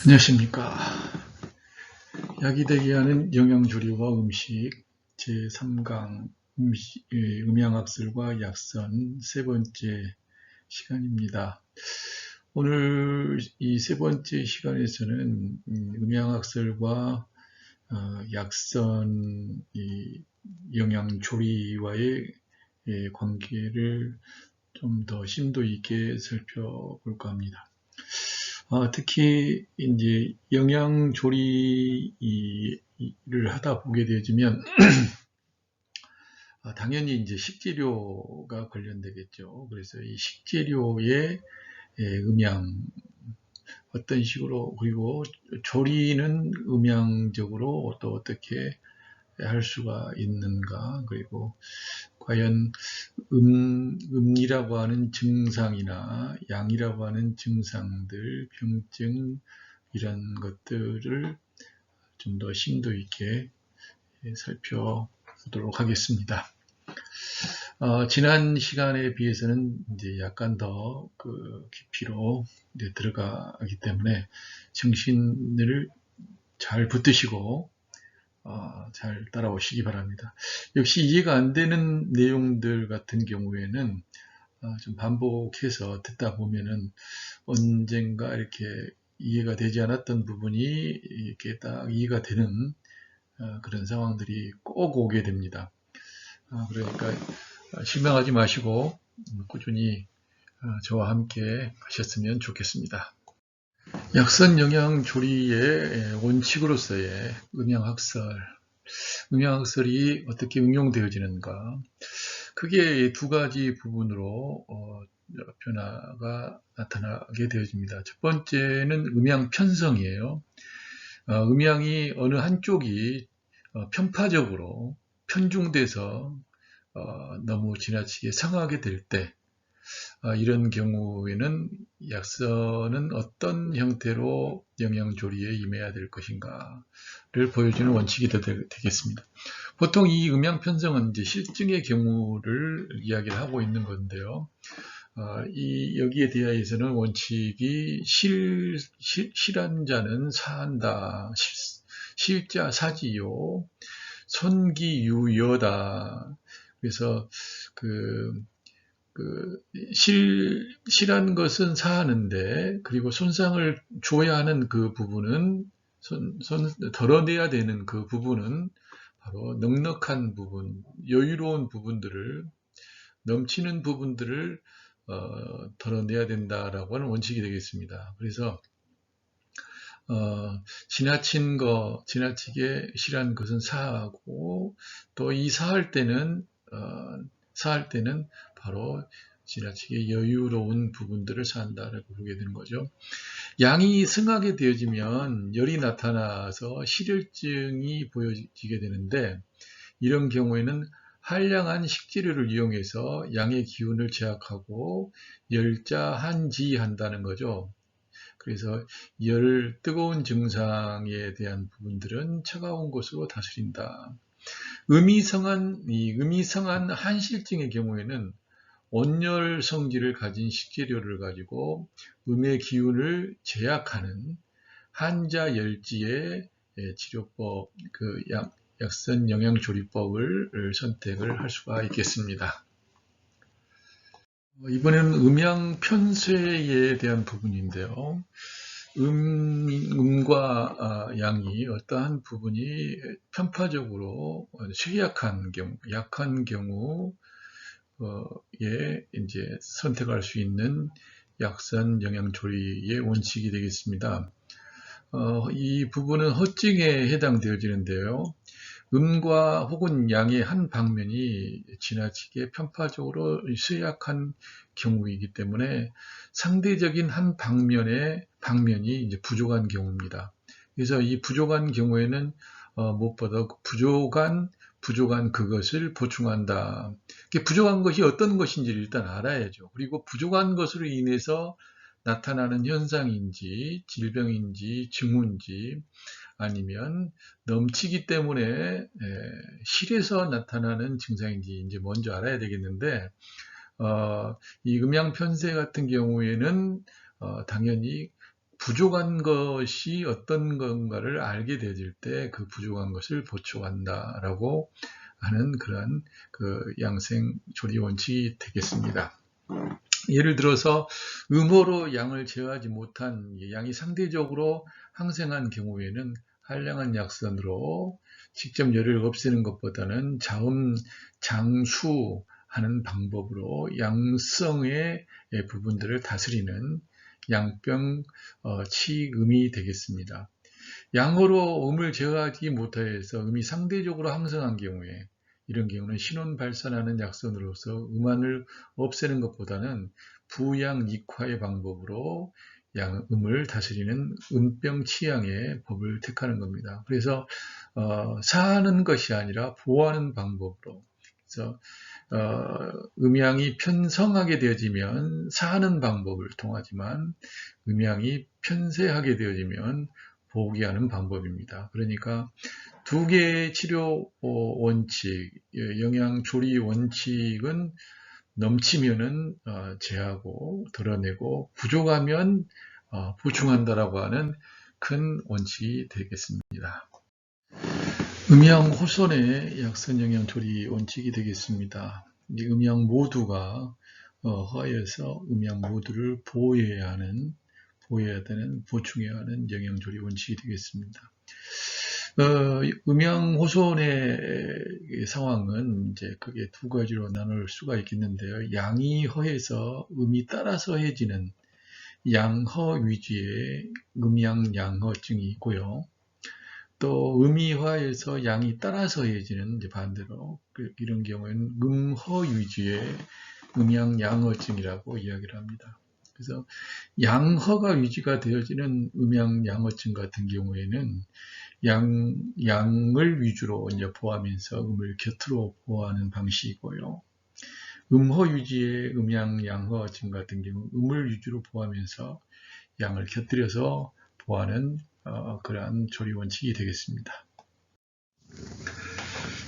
안녕하십니까. 약이 되게 하는 영양조리와 음식 제3강 음양학설과 약선 세 번째 시간입니다. 오늘 이 세 번째 시간에서는 음양학설과 약선 영양조리와의 관계를 좀 더 심도 있게 살펴볼까 합니다. 특히 이제 영양조리를 하다 보게 되어지면 당연히 이제 식재료가 관련되겠죠. 그래서 이 식재료의 음양 어떤 식으로, 그리고 조리는 음양적으로 또 어떻게 할 수가 있는가, 그리고 과연 음이라고 하는 증상이나 양이라고 하는 증상들, 병증, 이런 것들을 좀 더 심도 있게 살펴보도록 하겠습니다. 지난 시간에 비해서는 이제 약간 더 깊이로 들어가기 때문에 정신을 잘 붙드시고 잘 따라오시기 바랍니다. 역시 이해가 안 되는 내용들 같은 경우에는 좀 반복해서 듣다 보면은 언젠가 이렇게 이해가 되지 않았던 부분이 이렇게 딱 이해가 되는 그런 상황들이 꼭 오게 됩니다. 그러니까 실망하지 마시고 꾸준히 저와 함께 하셨으면 좋겠습니다. 약선 영양 조리의 원칙으로서의 음양학설이 어떻게 응용되어지는가, 크게 두 가지 부분으로 변화가 나타나게 되어집니다. 첫 번째는 음양 편성이에요. 음양이 어느 한쪽이 편파적으로 편중돼서 너무 지나치게 상하게 될 때, 이런 경우에는 약선은 어떤 형태로 영양조리에 임해야 될 것인가를 보여주는 원칙이 되겠습니다. 보통 이 음양 편성은 이제 실증의 경우를 이야기를 하고 있는 건데요. 여기에 대하여서는 원칙이 실한 자는 사한다, 실자 사지요, 손기유여다. 그래서 실한 것은 사하는데, 그리고 손상을 줘야 하는 그 부분은, 덜어내야 되는 그 부분은 바로 넉넉한 부분, 여유로운 부분들을, 넘치는 부분들을 덜어내야 된다라고 하는 원칙이 되겠습니다. 그래서 지나치게 실한 것은 사하고, 또 이 사할 때는 바로 지나치게 여유로운 부분들을 사한다라고 보게 되는 거죠. 양이 승하게 되어지면 열이 나타나서 실혈증이 보여지게 되는데, 이런 경우에는 한량한 식재료를 이용해서 양의 기운을 제약하고 열자한지한다는 거죠. 그래서 뜨거운 증상에 대한 부분들은 차가운 것으로 다스린다. 음이 성한 한실증의 경우에는 온열 성질을 가진 식재료를 가지고 음의 기운을 제약하는 한자열지의 치료법, 약선 영양조리법을 선택을 할 수가 있겠습니다. 이번에는 음양 편쇄에 대한 부분인데요. 음과 양이 어떠한 부분이 편파적으로 약한 경우에 이제 선택할 수 있는 약선 영양조리의 원칙이 되겠습니다. 이 부분은 허증에 해당되어지는데요. 음과 혹은 양의 한 방면이 지나치게 편파적으로 쇠약한 경우이기 때문에 상대적인 한 방면이 이제 부족한 경우입니다. 그래서 이 부족한 경우에는 무엇보다 부족한 그것을 보충한다. 부족한 것이 어떤 것인지를 일단 알아야죠. 그리고 부족한 것으로 인해서 나타나는 현상인지, 질병인지, 증후인지, 아니면 넘치기 때문에 실에서 나타나는 증상인지 이제 먼저 알아야 되겠는데, 이 음양 편세 같은 경우에는 당연히 부족한 것이 어떤 건가를 알게 되질 때 그 부족한 것을 보충한다라고 하는 그러한 그 양생 조리 원칙이 되겠습니다. 예를 들어서 음호로 양을 제어하지 못한 양이 상대적으로 항생한 경우에는 한량한 약선으로 직접 열을 없애는 것보다는 자음 장수하는 방법으로 양성의 부분들을 다스리는 양병 치음이 되겠습니다. 양호로 음을 제어하지 못하여서 음이 상대적으로 항성한 경우에 이런 경우는 신원 발산하는 약선으로서 음안을 없애는 것보다는 부양익화의 방법으로 음을 다스리는 음병 치양의 법을 택하는 겁니다. 그래서 사하는 것이 아니라 보호하는 방법으로, 그래서 음양이 편성하게 되어지면 사하는 방법을 통하지만 음양이 편세하게 되어지면 보호하는 방법입니다. 그러니까 두 개의 치료 원칙, 영양 조리 원칙은 넘치면은 제하고 덜어내고 부족하면 보충한다라고 하는 큰 원칙이 되겠습니다. 음양 호선의 약선 영양 조리 원칙이 되겠습니다. 이 음양 모두가 허에서 음양 모두를 보호해야 되는, 보충해야 하는 영양 조리 원칙이 되겠습니다. 음양 호손의 상황은 이제 크게 두 가지로 나눌 수가 있겠는데요. 양이 허해서 음이 따라서 해지는 양허 위주의 음양 양허증이 있고요. 또 음이 화해서 양이 따라서 해지는 이제 반대로 이런 경우에는 음허 위주의 음양 양허증이라고 이야기를 합니다. 그래서 양허가 위주가 되어지는 음양 양허증 같은 경우에는 양을 위주로 이제 보호하면서 음을 곁으로 보호하는 방식이고요. 음허 유지의 음양 양허증 같은 경우 음을 위주로 보호하면서 양을 곁들여서 보호하는 그러한 조리 원칙이 되겠습니다.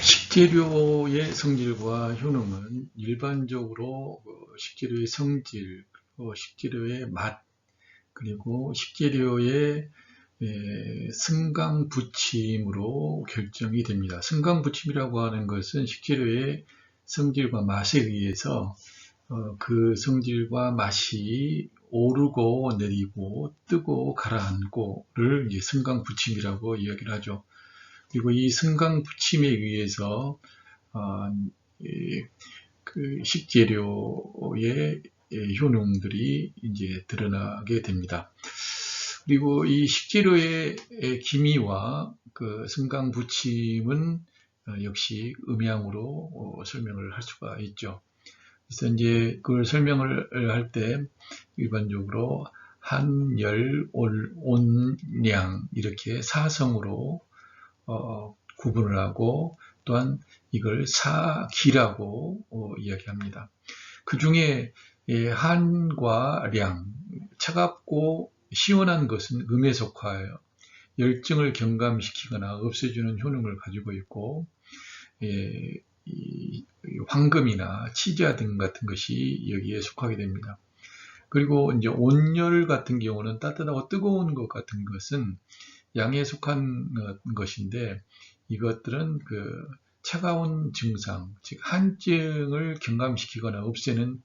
식재료의 성질과 효능은 일반적으로 식재료의 성질, 식재료의 맛, 그리고 식재료의 승강부침으로 결정이 됩니다. 승강부침이라고 하는 것은 식재료의 성질과 맛에 의해서 그 성질과 맛이 오르고 내리고 뜨고 가라앉고를 이제 승강부침이라고 이야기를 하죠. 그리고 이 승강부침에 의해서 그 식재료의 효능들이 이제 드러나게 됩니다. 그리고 이 식재료의 기미와 그 승강부침은 역시 음양으로 설명을 할 수가 있죠. 그래서 이제 그걸 설명을 할 때 일반적으로 한, 열, 올, 온, 량 이렇게 사성으로 구분을 하고 또한 이걸 사기라고 이야기합니다. 그 중에 한과 량, 차갑고 시원한 것은 음에 속하여 열증을 경감시키거나 없애주는 효능을 가지고 있고 황금이나 치자 등 같은 것이 여기에 속하게 됩니다. 그리고 이제 온열 같은 경우는 따뜻하고 뜨거운 것 같은 것은 양에 속한 것인데 이것들은 그 차가운 증상, 즉 한증을 경감시키거나 없애는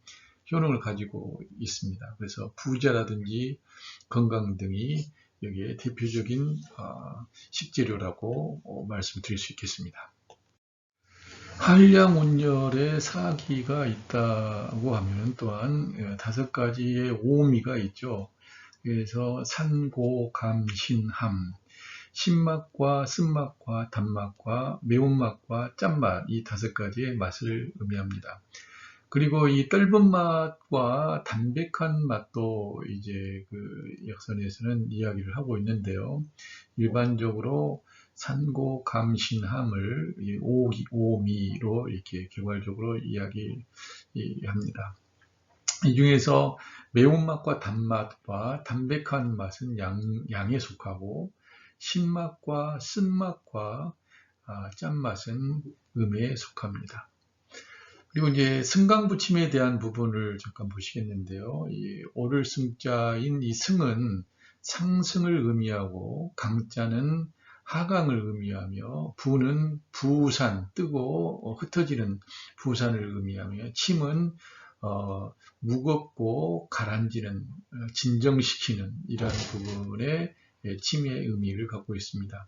효능을 가지고 있습니다. 그래서 부자라든지 건강 등이 여기에 대표적인 식재료라고 말씀드릴 수 있겠습니다. 한량온열에 사기가 있다고 하면 또한 5가지의 오미가 있죠. 그래서 산고, 감, 신, 함, 신맛과 쓴맛과 단맛과 매운맛과 짠맛 이 5가지의 맛을 의미합니다. 그리고 이 떫은 맛과 담백한 맛도 이제 그 역선에서는 이야기를 하고 있는데요. 일반적으로 산고, 감, 신, 함을 오미로 이렇게 개괄적으로 이야기합니다. 이 중에서 매운맛과 단맛과 담백한 맛은 양에 속하고 신맛과 쓴맛과 짠맛은 음에 속합니다. 그리고 이제 승강부침에 대한 부분을 잠깐 보시겠는데요. 이 오를 승자인 이 승은 상승을 의미하고, 강자는 하강을 의미하며, 부는 부산, 뜨고 흩어지는 부산을 의미하며, 침은 무겁고 가라앉는, 진정시키는 이러한 부분의 침의 의미를 갖고 있습니다.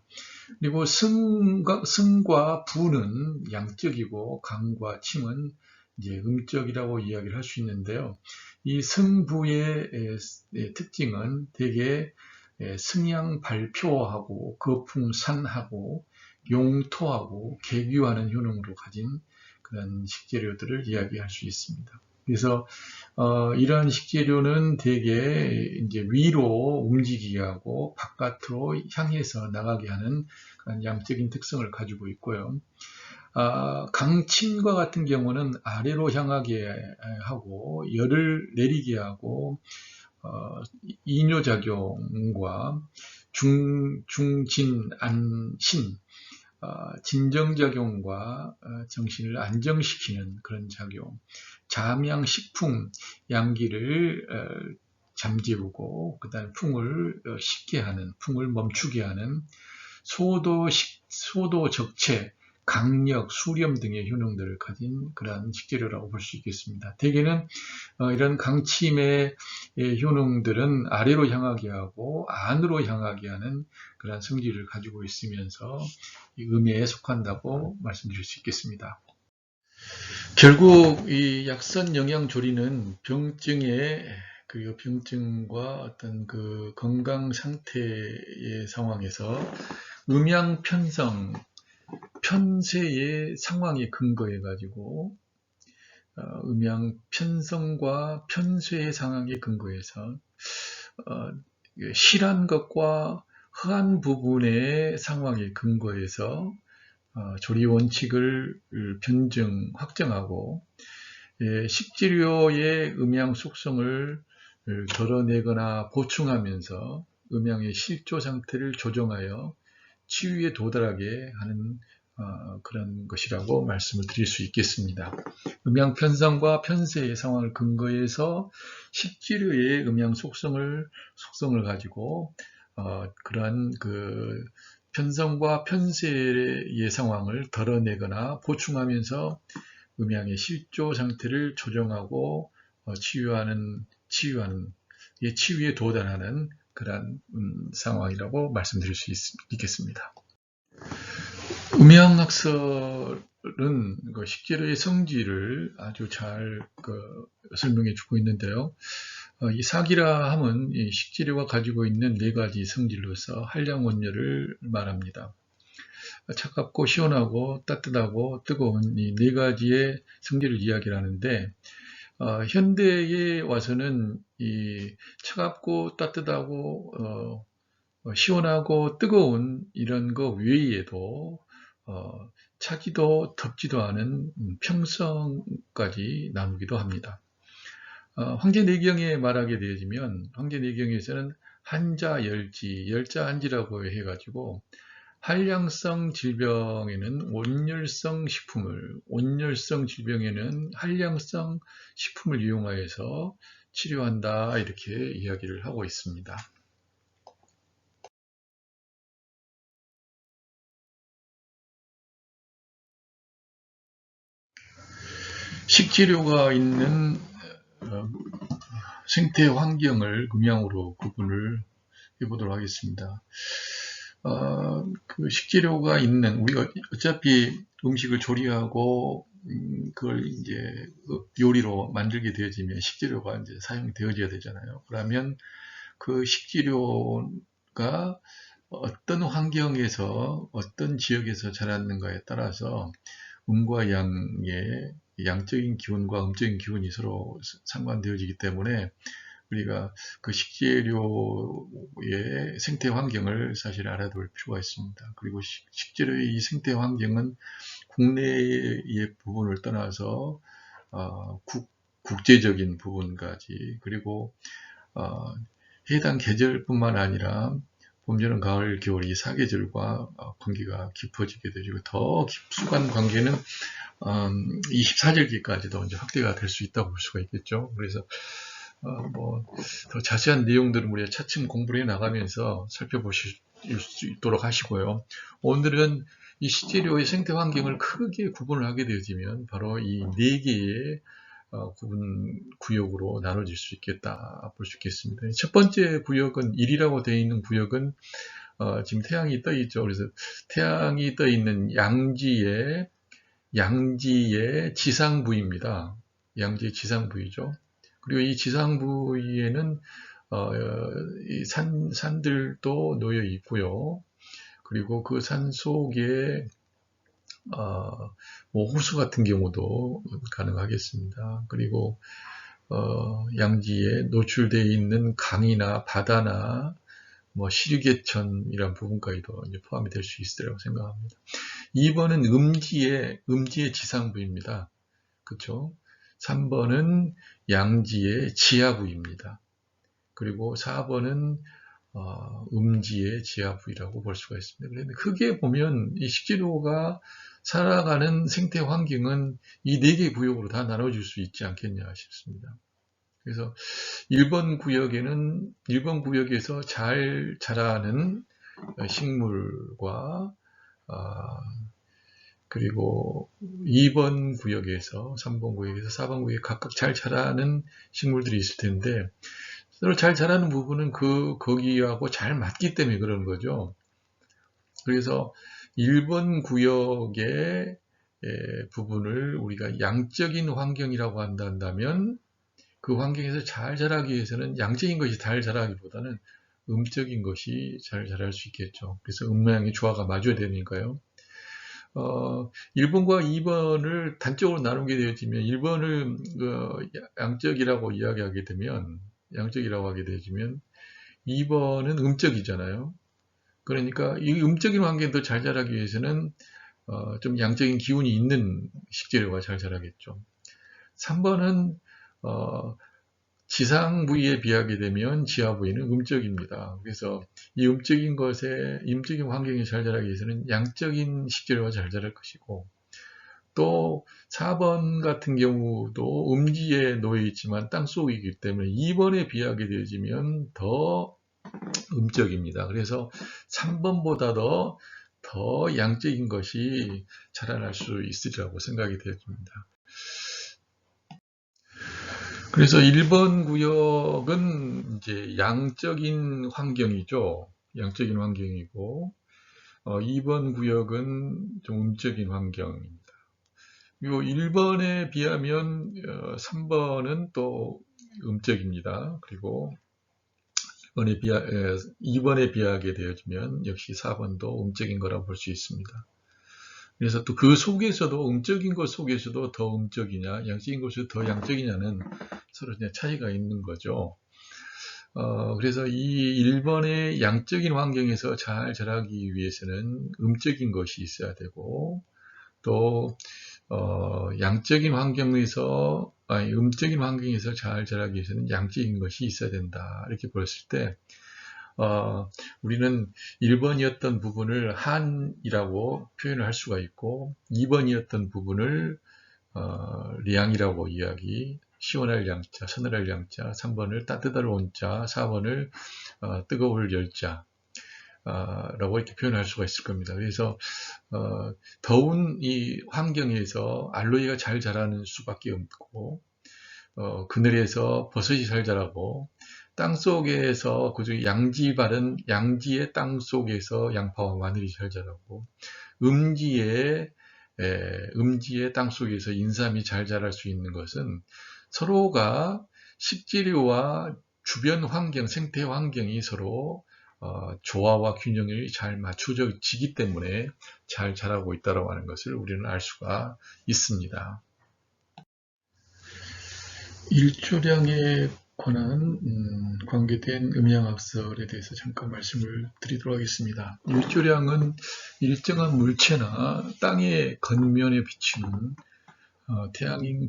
그리고 승과 부는 양적이고, 강과 침은 이제 음적이라고 이야기를 할 수 있는데요. 이 승부의 특징은 대개 승양 발표하고 거풍산하고 용토하고 개규하는 효능으로 가진 그런 식재료들을 이야기할 수 있습니다. 그래서 이러한 식재료는 대개 이제 위로 움직이게 하고 바깥으로 향해서 나가게 하는 그런 양적인 특성을 가지고 있고요. 강침과 같은 경우는 아래로 향하게 하고 열을 내리게 하고 이뇨작용과 중진, 안신, 진정작용과 정신을 안정시키는 그런 작용, 잠양, 식풍, 양기를 잠재우고 그 다음에 풍을 식게 하는, 풍을 멈추게 하는 소도, 적체, 강력, 수렴 등의 효능들을 가진 그러한 식재료라고 볼 수 있겠습니다. 대개는 이런 강침의 효능들은 아래로 향하게 하고 안으로 향하게 하는 그러한 성질을 가지고 있으면서 이 음해에 속한다고 말씀드릴 수 있겠습니다. 결국 이 약선 영양조리는 그리고 병증과 어떤 그 건강 상태의 상황에서 음양 편성, 편세의 상황에 근거해 가지고 음양 편성과 편세의 상황에 근거해서 실한 것과 허한 부분의 상황에 근거해서 조리 원칙을 확정하고 식재료의 음양 속성을 덜어내거나 보충하면서 음양의 실조 상태를 조정하여 치유에 도달하게 하는 그런 것이라고 말씀을 드릴 수 있겠습니다. 음양 편성과 편세의 상황을 근거해서 식재료의 음양 속성을 가지고 그러한 그 편성과 편세의 상황을 덜어내거나 보충하면서 음양의 실조 상태를 조정하고 치유에 도달하는 그러한 상황이라고 말씀드릴 수 있겠습니다. 음양학설은 식재료의 성질을 아주 잘 설명해 주고 있는데요. 이 사기라 함은 이 식재료가 가지고 있는 4가지 성질로서 한량원료를 말합니다. 차갑고 시원하고 따뜻하고 뜨거운 이 4가지의 성질을 이야기를 하는데 현대에 와서는 이 차갑고 따뜻하고 시원하고 뜨거운 이런 거 외에도 차지도 덥지도 않은 평성까지 나누기도 합니다. 황제내경에 말하게 되어지면 황제내경에서는 한자열지, 열자한지라고 해가지고 한량성 질병에는 온열성 질병에는 한량성 식품을 이용하여서 치료한다 이렇게 이야기를 하고 있습니다. 식재료가 있는 생태 환경을 음양으로 구분을 해보도록 하겠습니다. 그 식재료가 있는, 우리가 어차피 음식을 조리하고 그걸 이제 요리로 만들게 되어지면 식재료가 이제 사용되어져야 되잖아요. 그러면 그 식재료가 어떤 환경에서 어떤 지역에서 자랐는가에 따라서 음과 양의 양적인 기운과 음적인 기운이 서로 상관되어지기 때문에 우리가 그 식재료의 생태 환경을 사실 알아둘 필요가 있습니다. 그리고 식재료의 이 생태 환경은 국내의 부분을 떠나서 국제적인 부분까지, 그리고 해당 계절뿐만 아니라 봄, 여름, 가을, 겨울 이 4계절과 관계가 깊어지게 되고 더 깊숙한 관계는 24절기까지도 이제 확대가 될 수 있다고 볼 수가 있겠죠. 그래서 더 자세한 내용들은 우리가 차츰 공부를 해 나가면서 살펴보실 수 있도록 하시고요. 오늘은 이 식재료의 생태 환경을 크게 구분을 하게 되어지면 바로 이 네 개의 구분 구역으로 나눠질 수 있겠다 볼 수 있겠습니다. 첫 번째 구역은 1이라고 되어 있는 구역은 지금 태양이 떠 있죠. 그래서 태양이 떠 있는 양지의 지상부입니다. 양지의 지상부이죠. 그리고 이 지상부위에는 이 산들도 놓여 있고요. 그리고 그 산 속에 호수 같은 경우도 가능하겠습니다. 그리고 양지에 노출되어 있는 강이나 바다나 시류개천이란 부분까지도 이제 포함이 될 수 있으리라고 생각합니다. 2번은 음지의 지상부입니다. 그렇죠? 3번은 양지의 지하부입니다. 그리고 4번은 음지의 지하부이라고 볼 수가 있습니다. 그런데 크게 보면 이 식재료가 살아가는 생태 환경은 이 네 개 구역으로 다 나눠질 수 있지 않겠냐 싶습니다. 그래서 1번 구역에서 잘 자라는 식물과 그리고 2번 구역에서 3번 구역에서 4번 구역에 각각 잘 자라는 식물들이 있을 텐데 서로 잘 자라는 부분은 거기하고 잘 맞기 때문에 그런 거죠. 그래서 1번 구역의 부분을 우리가 양적인 환경이라고 한다면 그 환경에서 잘 자라기 위해서는 양적인 것이 잘 자라기보다는 음적인 것이 잘 자랄 수 있겠죠. 그래서 음모양의 조화가 맞아야 되니까요. 1번과 2번을 단적으로 나누게 되어지면 1번을 양적이라고 하게 되면 2번은 음적이잖아요. 그러니까 이 음적인 환경도 잘 자라기 위해서는 좀 양적인 기운이 있는 식재료가 잘 자라겠죠. 3번은 지상 부위에 비하게 되면 지하 부위는 음적입니다. 그래서 이 음적인 환경이 잘 자라기 위해서는 양적인 식재료가 잘 자랄 것이고, 또 4번 같은 경우도 음지에 놓여 있지만 땅속이기 때문에 2번에 비하게 되어지면 더 음적입니다. 그래서 3번보다 더 양적인 것이 자라날 수 있으리라고 생각이 되어집니다. 그래서 1번 구역은 이제 양적인 환경이죠. 양적인 환경이고, 2번 구역은 좀 음적인 환경입니다. 그리고 1번에 비하면 3번은 또 음적입니다. 그리고 2번에 비하게 되어지면 역시 4번도 음적인 거라고 볼 수 있습니다. 그래서 또 그 속에서도 음적인 것 속에서도 더 음적이냐, 양적인 것이 더 양적이냐는 서로 차이가 있는 거죠. 그래서 이 1번의 양적인 환경에서 잘 자라기 위해서는 음적인 것이 있어야 되고, 또 음적인 환경에서 잘 자라기 위해서는 양적인 것이 있어야 된다. 이렇게 보았을 때 우리는 1번이었던 부분을 한이라고 표현을 할 수가 있고 2번이었던 부분을 리양이라고 시원할 양자, 서늘할 양자, 3번을 따뜻할 온자, 4번을 뜨거울 열자 라고 이렇게 표현할 수가 있을 겁니다. 그래서 더운 이 환경에서 알로에가 잘 자라는 수밖에 없고 그늘에서 버섯이 잘 자라고 땅속에서 그중 양지의 땅속에서 양파와 마늘이 잘 자라고 음지의 땅속에서 인삼이 잘 자랄 수 있는 것은 서로가 식재료와 주변 환경, 생태 환경이 서로 조화와 균형이 잘 맞춰지기 때문에 잘 자라고 있다고 하는 것을 우리는 알 수가 있습니다. 일조량에 관한 관계된 음양학설에 대해서 잠깐 말씀을 드리도록 하겠습니다. 일조량은 일정한 물체나 땅의 겉면에 비치는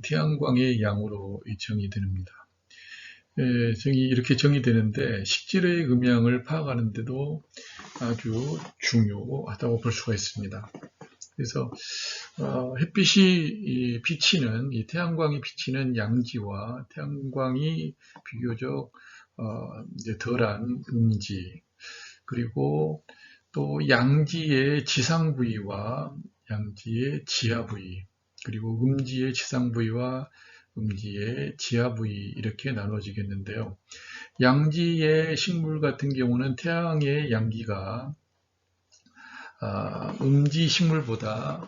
태양광의 양으로 정의됩니다. 이렇게 정의되는데 식재료의 음양을 파악하는 데도 아주 중요하다고 볼 수가 있습니다. 그래서 햇빛이 비치는 이 태양광이 비치는 양지와 태양광이 비교적 이제 덜한 음지, 그리고 또 양지의 지상 부위와 양지의 지하 부위, 그리고 음지의 지상 부위와 음지의 지하 부위, 이렇게 나눠지겠는데요. 양지의 식물 같은 경우는 태양의 양기가 음지 식물보다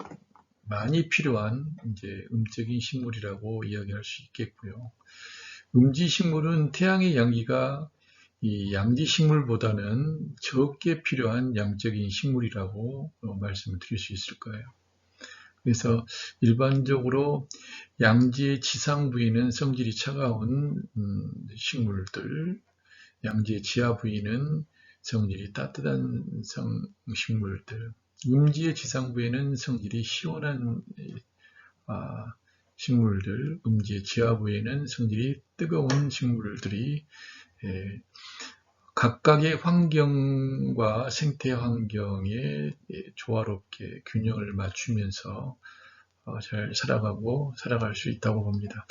많이 필요한 이제 음적인 식물이라고 이야기할 수 있겠고요. 음지 식물은 태양의 양기가 이 양지 식물보다는 적게 필요한 양적인 식물이라고 말씀을 드릴 수 있을 거예요. 그래서 일반적으로 양지의 지상 부위는 성질이 차가운 식물들, 양지의 지하 부위는 성질이 따뜻한 식물들, 음지의 지상 부위는 성질이 시원한 식물들, 음지의 지하 부위는 성질이 뜨거운 식물들이 각각의 환경과 생태 환경에 조화롭게 균형을 맞추면서 잘 살아가고 살아갈 수 있다고 봅니다.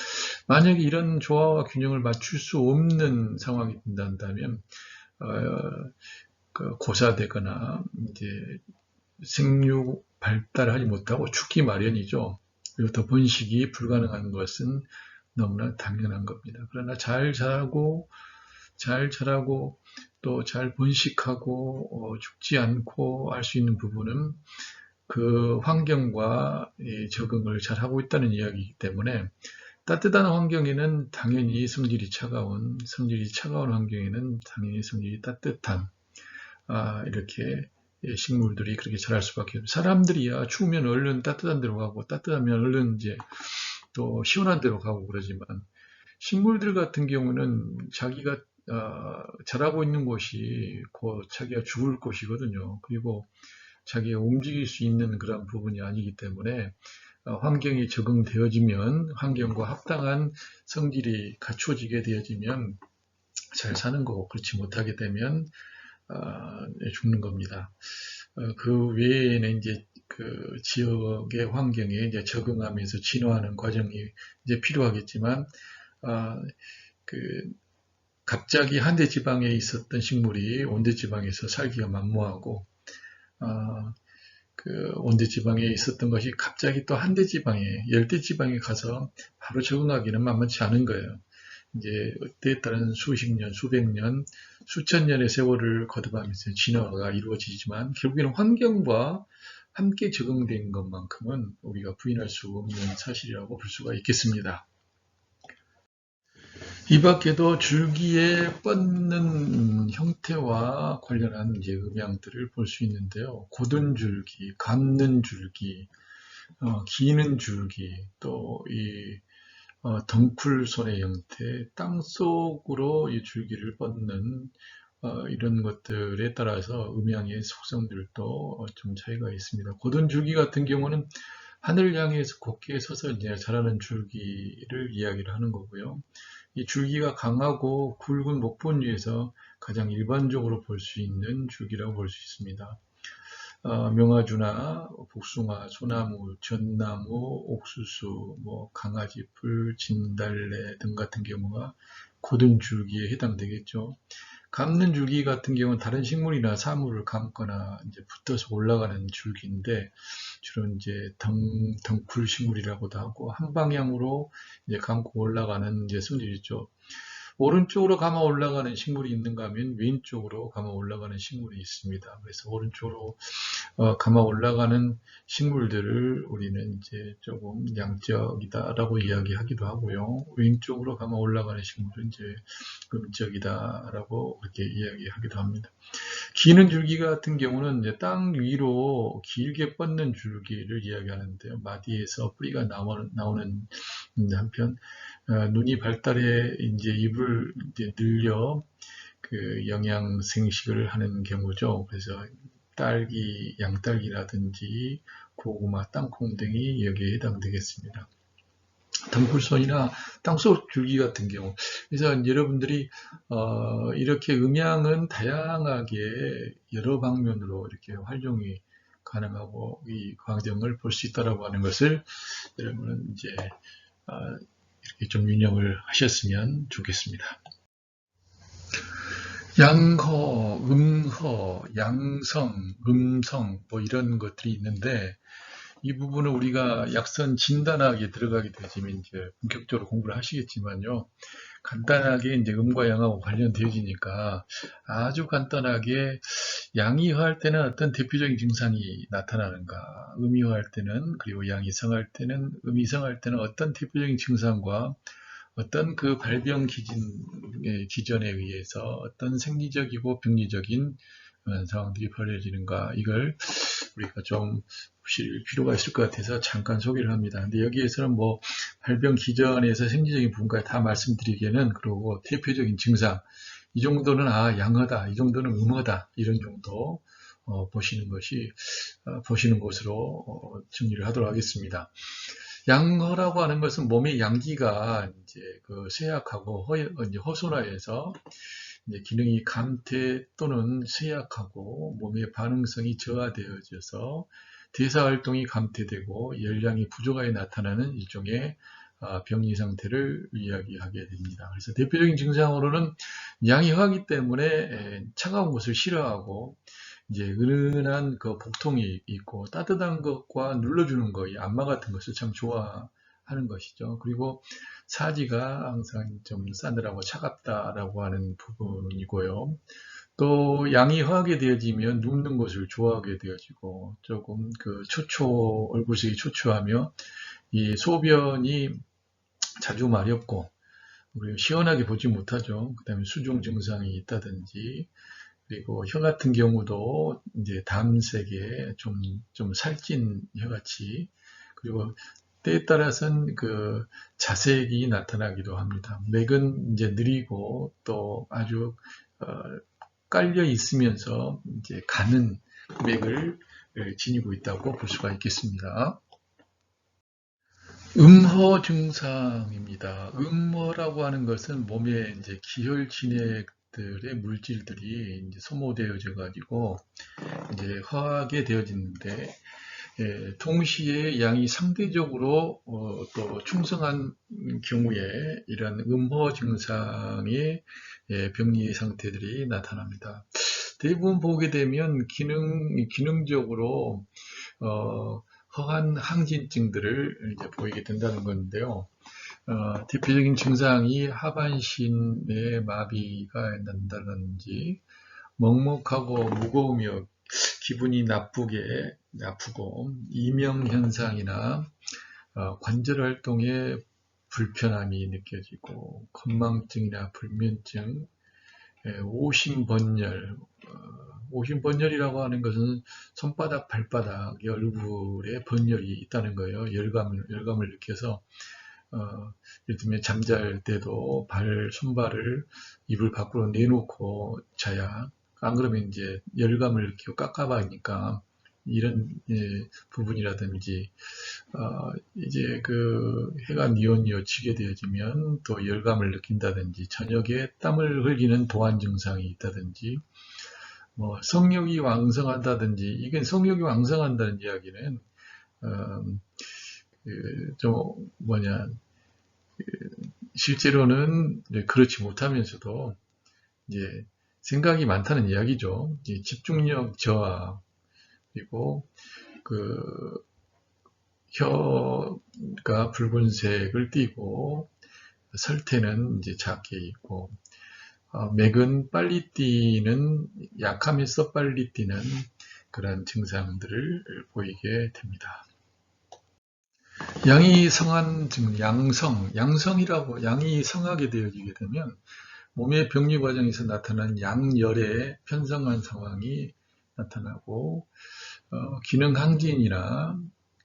만약에 이런 조화와 균형을 맞출 수 없는 상황이 된다면 고사되거나 이제 생육 발달하지 못하고 죽기 마련이죠. 그리고 더 번식이 불가능한 것은 너무나 당연한 겁니다. 그러나 잘 자라고 또 잘 번식하고 죽지 않고 할 수 있는 부분은 그 환경과 적응을 잘 하고 있다는 이야기이기 때문에, 따뜻한 환경에는 당연히 성질이 차가운 환경에는 당연히 성질이 따뜻한 이렇게 식물들이 그렇게 자랄 수밖에 없어요. 사람들이야 추우면 얼른 따뜻한 데로 가고 따뜻하면 얼른 이제 또 시원한 데로 가고 그러지만, 식물들 같은 경우는 자기가 자라고 있는 곳이 곧 자기가 죽을 곳이거든요. 그리고 자기가 움직일 수 있는 그런 부분이 아니기 때문에 환경이 적응되어지면, 환경과 합당한 성질이 갖춰지게 되어지면 잘 사는 거고, 그렇지 못하게 되면 죽는 겁니다. 그 외에는 이제 그 지역의 환경에 이제 적응하면서 진화하는 과정이 이제 필요하겠지만, 갑자기 한대 지방에 있었던 식물이 온대 지방에서 살기가 만무하고, 그 온대 지방에 있었던 것이 갑자기 또 한대 지방에, 열대 지방에 가서 바로 적응하기는 만만치 않은 거예요. 이제 때에 따른 수십 년, 수백 년, 수천 년의 세월을 거듭하면서 진화가 이루어지지만, 결국에는 환경과 함께 적응된 것만큼은 우리가 부인할 수 없는 사실이라고 볼 수가 있겠습니다. 이 밖에도 줄기에 뻗는 형태와 관련한 이제 음양들을 볼 수 있는데요. 곧은 줄기, 감는 줄기, 기는 줄기, 또 이 덩쿨손의 형태, 땅속으로 이 줄기를 뻗는 이런 것들에 따라서 음양의 속성들도 좀 차이가 있습니다. 곧은 줄기 같은 경우는 하늘 향해서 곧게 서서 이제 자라는 줄기를 이야기를 하는 거고요. 이 줄기가 강하고 굵은 목본 위에서 가장 일반적으로 볼 수 있는 줄기라고 볼 수 있습니다. 명화주나 복숭아, 소나무, 전나무, 옥수수, 강아지풀, 진달래 등 같은 경우가 곧은 줄기에 해당되겠죠. 감는 줄기 같은 경우는 다른 식물이나 사물을 감거나 이제 붙어서 올라가는 줄기인데, 주로 이제 덩쿨 식물이라고도 하고, 한 방향으로 이제 감고 올라가는 이제 성질이죠. 오른쪽으로 감아 올라가는 식물이 있는가 하면 왼쪽으로 감아 올라가는 식물이 있습니다. 그래서 오른쪽으로 감아 올라가는 식물들을 우리는 이제 조금 양적이다라고 이야기하기도 하고요. 왼쪽으로 감아 올라가는 식물은 이제 음적이다라고 그렇게 이야기하기도 합니다. 기는 줄기 같은 경우는 이제 땅 위로 길게 뻗는 줄기를 이야기하는데요. 마디에서 뿌리가 나오는 한편, 눈이 발달해 이제 잎을 이제 늘려 그 영양 생식을 하는 경우죠. 그래서 딸기, 양딸기라든지 고구마, 땅콩 등이 여기에 해당되겠습니다. 덩쿨손이나 땅속 줄기 같은 경우. 그래서 여러분들이 이렇게 음양은 다양하게 여러 방면으로 이렇게 활용이 가능하고 이 과정을 볼 수 있다라고 하는 것을 여러분은 이제 이렇게 좀 유념을 하셨으면 좋겠습니다. 양허, 음허, 양성, 음성 뭐 이런 것들이 있는데 이 부분은 우리가 약선 진단학에 들어가게 되시면 이제 본격적으로 공부를 하시겠지만요. 간단하게 이제 음과 양하고 관련되어지니까 아주 간단하게 양이화할 때는 어떤 대표적인 증상이 나타나는가, 음이화할 때는 그리고 양이성할 때는, 음이성할 때는 어떤 대표적인 증상과 어떤 그 발병 기전에 의해서 어떤 생리적이고 병리적인 상황들이 벌어지는가, 이걸 우리가 좀 보실 필요가 있을 것 같아서 잠깐 소개를 합니다. 근데 여기에서는 뭐 발병 기전에서 생리적인 부분까지 다 말씀드리기에는, 그리고 대표적인 증상, 이 정도는 양허다, 이 정도는 음허다, 이런 정도 보시는 것으로 정리를 하도록 하겠습니다. 양허라고 하는 것은 몸의 양기가 이제 그 쇠약하고 허손화해서 이제 기능이 감퇴 또는 쇠약하고 몸의 반응성이 저하되어져서 대사활동이 감퇴되고 열량이 부족하게 나타나는 일종의 병리 상태를 이야기하게 됩니다. 그래서 대표적인 증상으로는 양이 허하기 때문에 차가운 것을 싫어하고 이제 은은한 그 복통이 있고 따뜻한 것과 눌러주는 거, 이 안마 같은 것을 참 좋아하는 것이죠. 그리고 사지가 항상 좀 싸늘하고 차갑다라고 하는 부분이고요. 또 양이 허하게 되어지면 눕는 것을 좋아하게 되어지고 조금 그 얼굴색이 초췌하며 이 소변이 자주 마렵고 그리고 시원하게 보지 못하죠. 그 다음에 수중 증상이 있다든지, 그리고 혀 같은 경우도 이제 담색에 좀 살찐 혀같이, 그리고 때에 따라서는 그 자색이 나타나기도 합니다. 맥은 이제 느리고 또 아주 깔려 있으면서 이제 가는 맥을 지니고 있다고 볼 수가 있겠습니다. 음허 증상입니다. 음허라고 하는 것은 몸에 이제 기혈 진액들의 물질들이 이제 소모되어져 가지고 이제 허하게 되어지는데, 동시에 양이 상대적으로 또 충성한 경우에 이런 음허 증상의 병리 상태들이 나타납니다. 대부분 보게 되면 기능적으로 허한 항진증들을 이제 보이게 된다는 건데요. 대표적인 증상이 하반신의 마비가 난다든지, 먹먹하고 무거우며 기분이 나쁘고, 이명현상이나 관절 활동에 불편함이 느껴지고, 건망증이나 불면증, 오심번열, 오심번열이라고 하는 것은 손바닥, 발바닥, 얼굴에 번열이 있다는 거예요. 열감을 느껴서 예를 들면 잠잘 때도 손발을 이불 밖으로 내놓고 자야, 안 그러면 이제 열감을 느끼고 깝깝하니까 이런 부분이라든지, 이제 그 해가 뉘엿뉘엿 지게 되어지면 또 열감을 느낀다든지, 저녁에 땀을 흘리는 도안 증상이 있다든지, 뭐 성욕이 왕성하다든지, 이게 성욕이 왕성한다는 이야기는 실제로는 그렇지 못하면서도 이제 생각이 많다는 이야기죠. 이제 집중력 저하, 그리고 그 혀가 붉은색을 띠고 설태는 이제 작게 있고, 맥은 빨리 뛰는, 약하면서 빨리 뛰는 그런 증상들을 보이게 됩니다. 양이 성한 양성이라고, 양이 성하게 되어지게 되면 몸의 병리 과정에서 나타난 양열의 편성한 상황이 나타나고, 기능 항진이나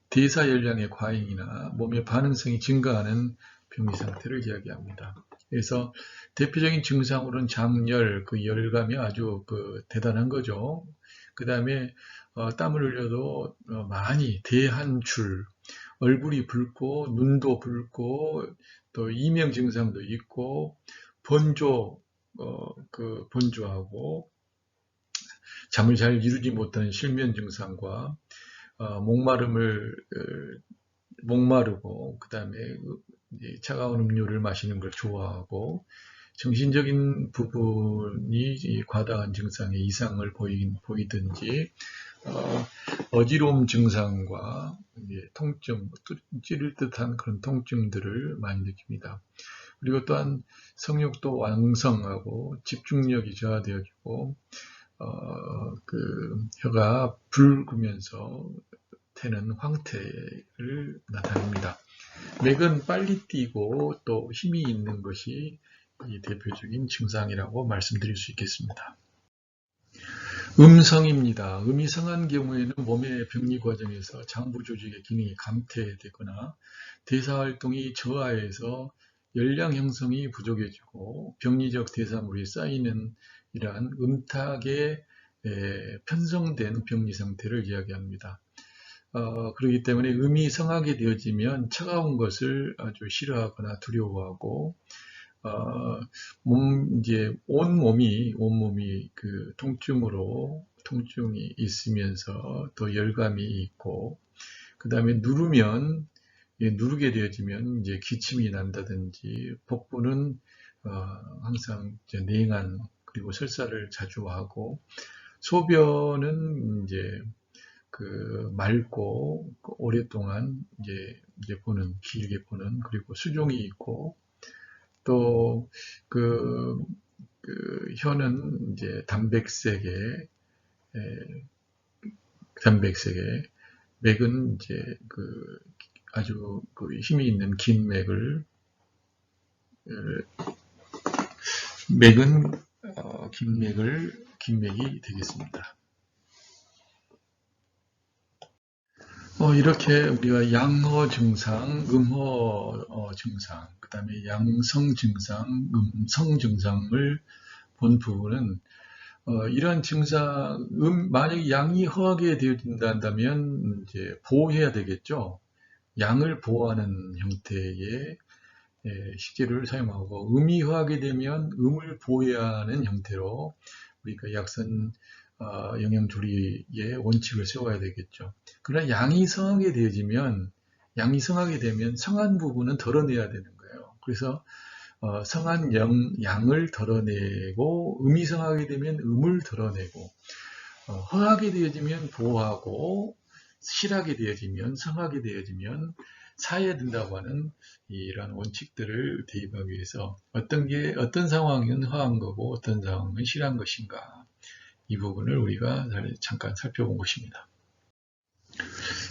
대사 열량의 과잉이나 몸의 반응성이 증가하는 병리 상태를 이야기합니다. 그래서 대표적인 증상으로는 장열, 그 열감이 아주 대단한 거죠. 그 다음에 땀을 흘려도 많이 대한출, 얼굴이 붉고 눈도 붉고 또 이명 증상도 있고, 번조하고 잠을 잘 이루지 못하는 실면 증상과 목마르고 그 다음에 차가운 음료를 마시는 걸 좋아하고 정신적인 부분이 과다한 증상의 이상을 보이든지 어지러움 증상과 통증, 찌를 듯한 그런 통증들을 많이 느낍니다. 그리고 또한 성욕도 왕성하고 집중력이 저하되어지고 혀가 붉으면서 태는 황태를 나타냅니다. 맥은 빨리 뛰고 또 힘이 있는 것이 이 대표적인 증상이라고 말씀드릴 수 있겠습니다. 음성입니다. 음이 성한 경우에는 몸의 병리 과정에서 장부 조직의 기능이 감퇴되거나 대사활동이 저하해서 열량 형성이 부족해지고 병리적 대사물이 쌓이는 이러한 음탁에 편성된 병리 상태를 이야기합니다. 그렇기 때문에 음이 성하게 되어지면 차가운 것을 아주 싫어하거나 두려워하고 온몸이 그 통증이 있으면서 또 열감이 있고, 그 다음에 누르게 되어지면 이제 기침이 난다든지, 복부는 항상 냉한 그리고 설사를 자주 하고, 소변은 이제 맑고 오랫동안 길게 보는 그리고 수종이 있고, 또 혀는 이제 담백색의 맥은 이제 아주 힘이 있는 긴 맥은 긴 맥이 되겠습니다. 이렇게 우리가 양허 증상, 음허 증상, 그 다음에 양성 증상, 음성 증상을 본 부분은 이러한 증상, 만약에 양이 허하게 되어진다면 이제 보호해야 되겠죠. 양을 보호하는 형태의 식재료를 사용하고, 음이 허하게 되면 음을 보호해야 하는 형태로 우리가 약선 영양조리의 원칙을 세워야 되겠죠. 그러나 양이 성하게 되면 성한 부분은 덜어내야 되는 거예요. 그래서 성한 양을 덜어내고, 음이 성하게 되면 음을 덜어내고, 허하게 되어지면 보호하고, 실하게 되어지면, 성하게 되어지면 사해야 된다고 하는 이러한 원칙들을 대입하기 위해서 어떤 상황은 허한 거고 어떤 상황은 실한 것인가, 이 부분을 우리가 잠깐 살펴본 것입니다.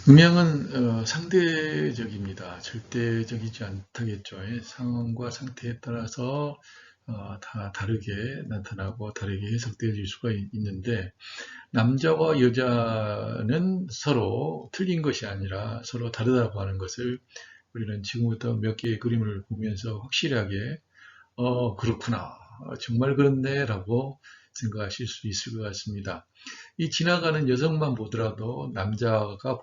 음양은 상대적입니다. 절대적이지 않다겠죠. 상황과 상태에 따라서 다 다르게 나타나고 다르게 해석되어질 수가 있는데, 남자와 여자는 서로 틀린 것이 아니라 서로 다르다고 하는 것을 우리는 지금부터 몇 개의 그림을 보면서 확실하게 그렇구나, 정말 그렇네 라고 생각하실 수 있을 것 같습니다. 이 지나가는 여성만 보더라도 남자가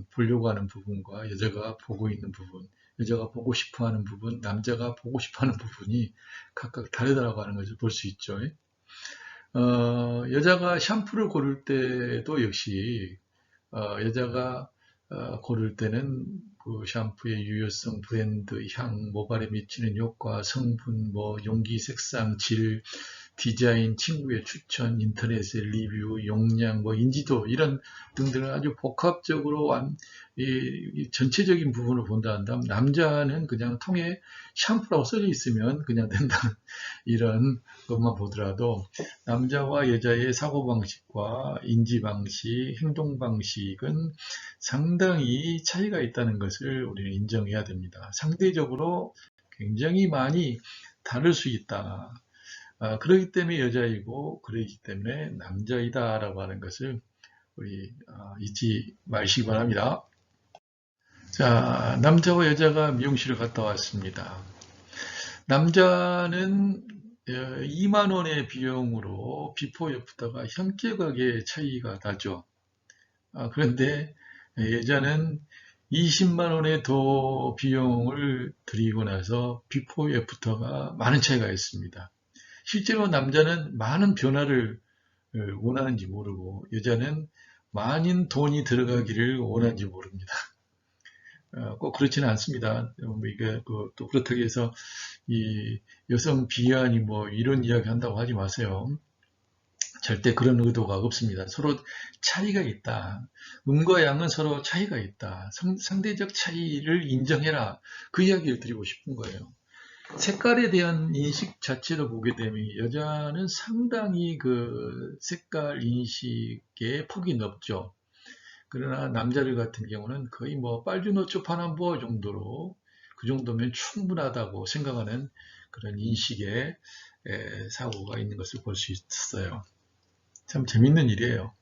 보려고 하는 부분과 여자가 보고 있는 부분, 여자가 보고 싶어 하는 부분, 남자가 보고 싶어 하는 부분이 각각 다르다고 하는 것을 볼 수 있죠. 여자가 샴푸를 고를 때도 역시 여자가 고를 때는 그 샴푸의 유효성, 브랜드, 향, 모발에 미치는 효과, 성분, 용기, 색상, 질, 디자인, 친구의 추천, 인터넷의 리뷰, 용량, 인지도, 이런 등등을 아주 복합적으로 이 전체적인 부분을 본다 한다면, 남자는 그냥 통에 샴푸라고 써져 있으면 그냥 된다는 이런 것만 보더라도, 남자와 여자의 사고방식과 인지방식, 행동방식은 상당히 차이가 있다는 것을 우리는 인정해야 됩니다. 상대적으로 굉장히 많이 다를 수 있다. 그렇기 때문에 여자이고, 그렇기 때문에 남자이다라고 하는 것을 우리 잊지 마시기 바랍니다. 자, 남자와 여자가 미용실을 갔다 왔습니다. 남자는 2만 원의 비용으로 비포 애프터가 현격하게 차이가 나죠. 그런데 여자는 20만 원의 더 비용을 들이고 나서 비포 애프터가 많은 차이가 있습니다. 실제로 남자는 많은 변화를 원하는지 모르고, 여자는 많은 돈이 들어가기를 원하는지 모릅니다. 꼭 그렇지는 않습니다. 이게 또 그렇다고 해서 이 여성 비하니 뭐 이런 이야기 한다고 하지 마세요. 절대 그런 의도가 없습니다. 서로 차이가 있다. 음과 양은 서로 차이가 있다. 상대적 차이를 인정해라. 그 이야기를 드리고 싶은 거예요. 색깔에 대한 인식 자체로 보게 되면 여자는 상당히 그 색깔 인식의 폭이 넓죠. 그러나 남자들 같은 경우는 거의 뭐 빨주노초 파남보 정도로 그 정도면 충분하다고 생각하는 그런 인식의 사고가 있는 것을 볼 수 있어요. 참 재밌는 일이에요.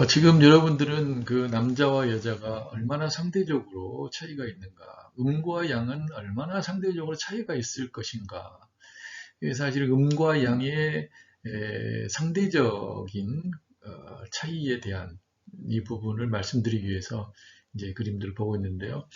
지금 여러분들은 그 남자와 여자가 얼마나 상대적으로 차이가 있는가, 음과 양은 얼마나 상대적으로 차이가 있을 것인가, 사실 음과 양의 상대적인 차이에 대한 이 부분을 말씀드리기 위해서 이제 그림들을 보고 있는데요.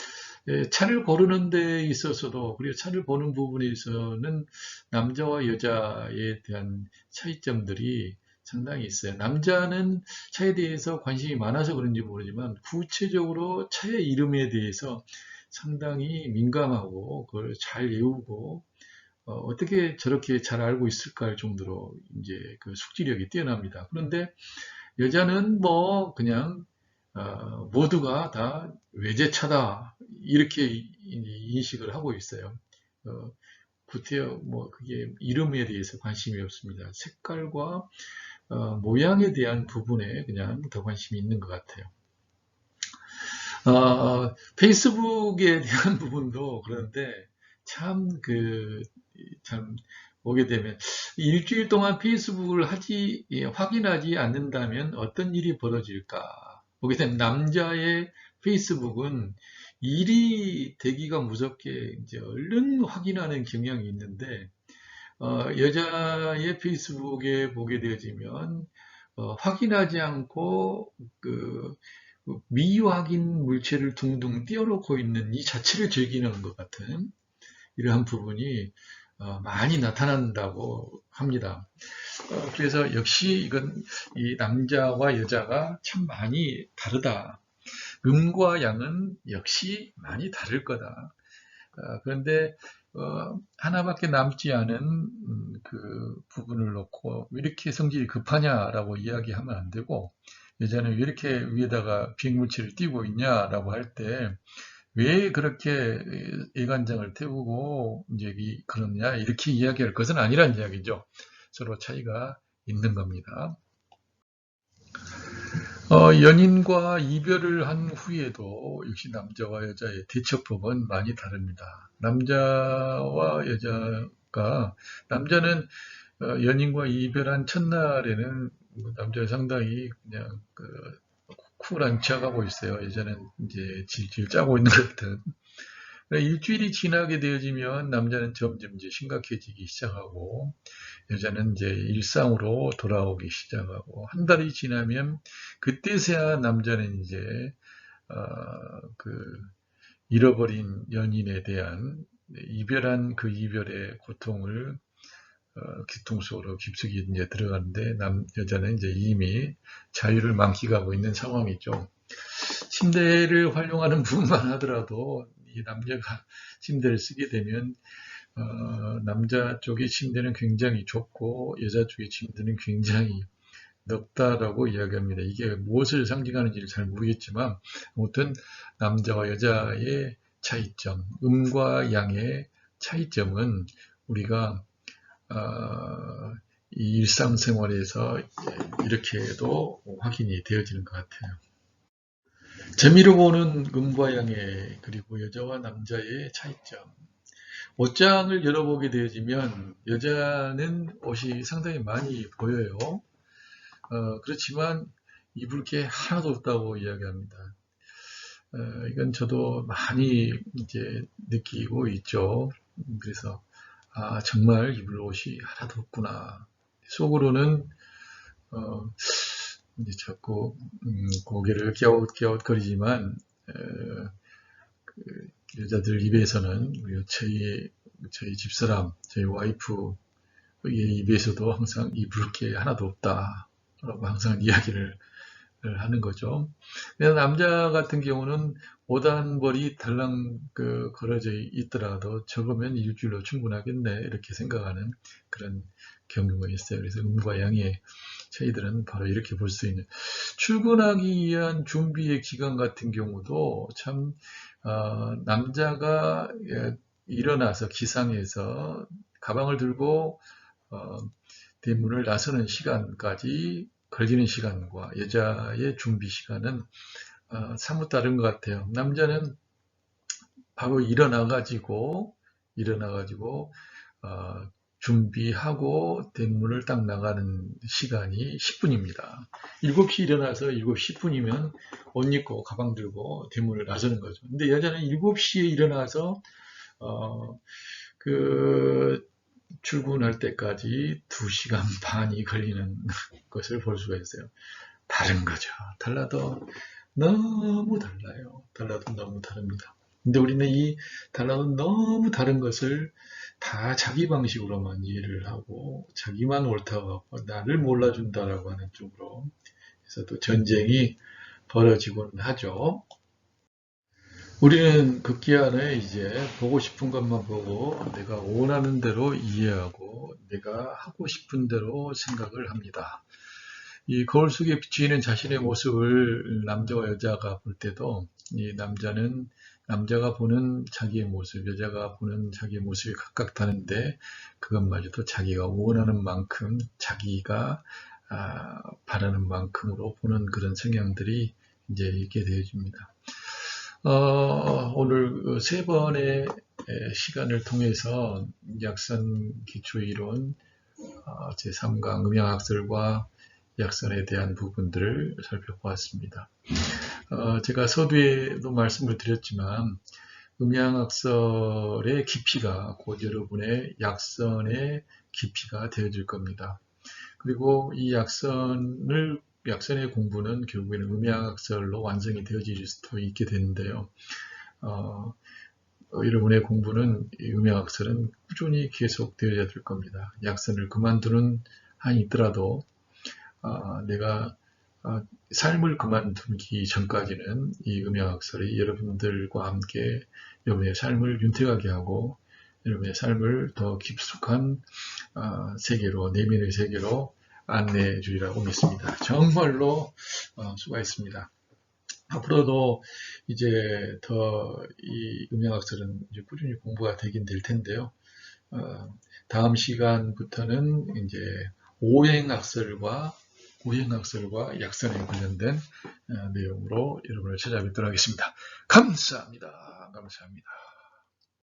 차를 고르는 데 있어서도, 그리고 차를 보는 부분에 있어서는 남자와 여자에 대한 차이점들이 상당히 있어요. 남자는 차에 대해서 관심이 많아서 그런지 모르지만 구체적으로 차의 이름에 대해서 상당히 민감하고 그걸 잘 외우고 어떻게 저렇게 잘 알고 있을까 할 정도로 이제 그 숙지력이 뛰어납니다. 그런데 여자는 뭐 그냥 모두가 다 외제차다 이렇게 인식을 하고 있어요. 구태여 뭐 그게 이름에 대해서 관심이 없습니다. 색깔과 모양에 대한 부분에 그냥 더 관심이 있는 것 같아요. 페이스북에 대한 부분도 그런데 참 참 보게 되면 일주일 동안 페이스북을 확인하지 않는다면 어떤 일이 벌어질까? 보게 되면 남자의 페이스북은 일이 되기가 무섭게 이제 얼른 확인하는 경향이 있는데 여자의 페이스북에 보게 되어지면 확인하지 않고 미확인 물체를 둥둥 띄워놓고 있는 이 자체를 즐기는 것 같은 이러한 부분이 많이 나타난다고 합니다. 그래서 역시 이건 이 남자와 여자가 참 많이 다르다. 음과 양은 역시 많이 다를 거다. 그런데 하나밖에 남지 않은 그 부분을 놓고 왜 이렇게 성질이 급하냐라고 이야기하면 안 되고 여자는 왜 이렇게 위에다가 비행물체를 띄고 있냐라고 할 때 왜 그렇게 애간장을 태우고 이제 그러냐 이렇게 이야기할 것은 아니란 이야기죠. 서로 차이가 있는 겁니다. 연인과 이별을 한 후에도 역시 남자와 여자의 대처법은 많이 다릅니다. 남자와 여자가 남자는 연인과 이별한 첫날에는 남자가 상당히 그냥 쿨한 척하고 있어요. 여자는 이제 질질 짜고 있는 것 같은. 일주일이 지나게 되어지면 남자는 점점 이제 심각해지기 시작하고 여자는 이제 일상으로 돌아오기 시작하고 한 달이 지나면 그때서야 남자는 이제 그 잃어버린 연인에 대한 이별한 그 이별의 고통을 기통 속으로 깊숙이 이제 들어가는데 여자는 이제 이미 자유를 만끽하고 있는 상황이죠. 침대를 활용하는 부분만 하더라도 이 남자가 침대를 쓰게 되면 남자 쪽의 침대는 굉장히 좁고 여자 쪽의 침대는 굉장히 넓다라고 이야기합니다. 이게 무엇을 상징하는지 잘 모르겠지만 아무튼 남자와 여자의 차이점, 음과 양의 차이점은 우리가 이 일상생활에서 이렇게도 확인이 되어지는 것 같아요. 재미로 보는 음과 양의 그리고 여자와 남자의 차이점. 옷장을 열어보게 되어지면 여자는 옷이 상당히 많이 보여요. 그렇지만 입을 게 하나도 없다고 이야기합니다. 이건 저도 많이 이제 느끼고 있죠. 그래서 정말 입을 옷이 하나도 없구나. 속으로는 이제 자꾸 고개를 갸웃갸웃거리지만 여자들 입에서는 저희 집사람, 저희 와이프의 입에서도 항상 입을 게 하나도 없다라고 항상 이야기를 하는 거죠. 남자 같은 경우는 5단벌이 달랑 걸어져 있더라도 적으면 일주일로 충분하겠네 이렇게 생각하는 그런 경우가 있어요. 그래서 음과 양의 차이들은 바로 이렇게 볼 수 있는, 출근하기 위한 준비의 기간 같은 경우도 참 남자가 일어나서 기상해서 가방을 들고 대문을 나서는 시간까지 걸리는 시간과 여자의 준비 시간은 사뭇 다른 것 같아요. 남자는 바로 일어나가지고 준비하고 대문을 딱 나가는 시간이 10분입니다. 7시 일어나서 7시 10분이면 옷 입고 가방 들고 대문을 나서는 거죠. 근데 여자는 7시에 일어나서 그 출근할 때까지 2시간 반이 걸리는 것을 볼 수가 있어요. 다른 거죠. 달라도 너무 달라요. 달라도 너무 다릅니다. 근데 우리는 이 달라도 너무 다른 것을 다 자기 방식으로만 이해를 하고 자기만 옳다고 하고 나를 몰라준다라고 하는 쪽으로 해서 또 전쟁이 벌어지곤 하죠. 우리는 극기안에 이제 보고 싶은 것만 보고 내가 원하는 대로 이해하고 내가 하고 싶은 대로 생각을 합니다. 이 거울 속에 비치는 자신의 모습을 남자와 여자가 볼 때도 이 남자가 보는 자기의 모습, 여자가 보는 자기의 모습이 각각 다른데 그것마저도 자기가 원하는 만큼 자기가 바라는 만큼으로 보는 그런 성향들이 이제 있게 되어집니다. 오늘 세 번의 시간을 통해서 약선 기초이론, 제3강 음양학설과 약선에 대한 부분들을 살펴보았습니다. 제가 서두에도 말씀을 드렸지만 음양학설의 깊이가 곧 여러분의 약선의 깊이가 되어질 겁니다. 그리고 이 약선의 공부는 결국에는 음양학설로 완성이 되어질 수도 있게 되는데요. 여러분의 공부는 음양학설은 꾸준히 계속 되어야 될 겁니다. 약선을 그만두는 한이 있더라도 내가 삶을 그만두기 전까지는 이 음양학설이 여러분들과 함께 여러분의 삶을 윤택하게 하고 여러분의 삶을 더 깊숙한 세계로, 내면의 세계로 안내해 주리라고 믿습니다. 정말로 수고했습니다. 앞으로도 이제 더 이 음양학설은 이제 꾸준히 공부가 되긴 될 텐데요. 다음 시간부터는 이제 오행학설과 약선에 관련된 내용으로 여러분을 찾아뵙도록 하겠습니다. 감사합니다. 감사합니다.